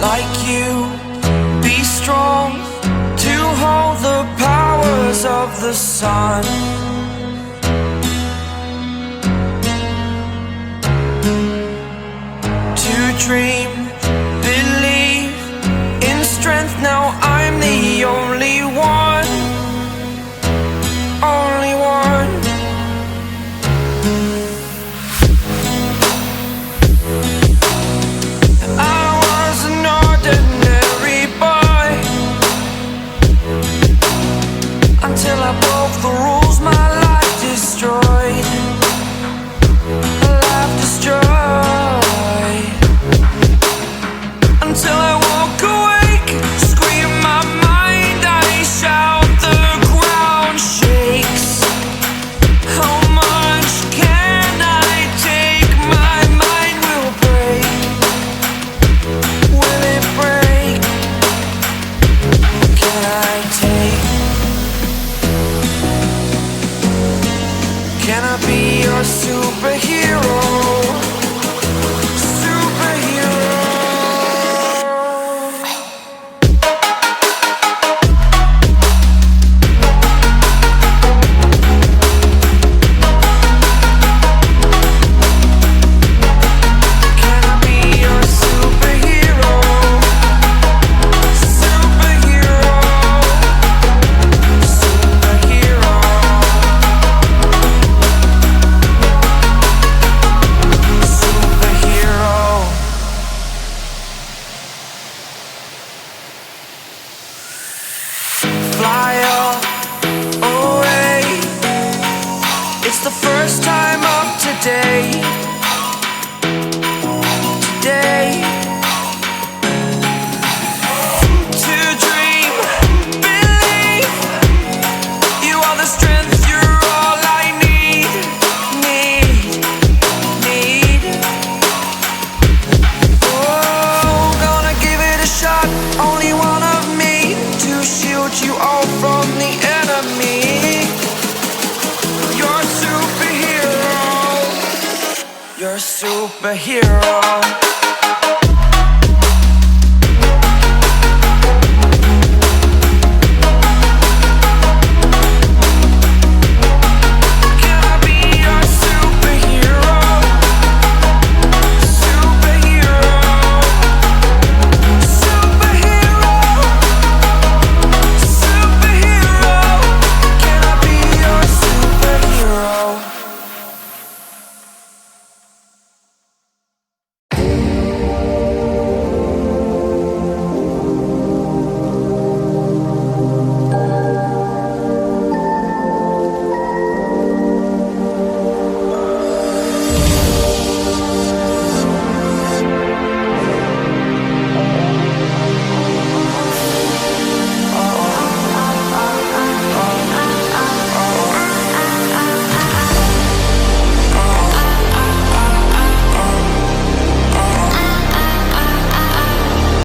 like you, be strong to hold the powers of the sun. To dream, believe in strength. Now I'm the only one, only one. I was an ordinary boy until I broke the rules. My life destroyed, life destroyed. Until I walk awake, scream my mind, I shout, the ground shakes. How much can I take? My mind will break. Will it break? Can I take? Can I be your superhero? Fly away. It's the first time of today. Today. To dream, believe. You are the strength, you're all I need. Oh, gonna give it a shot. Only one of me to shield you all from the enemy. You're a superhero. You're a superhero.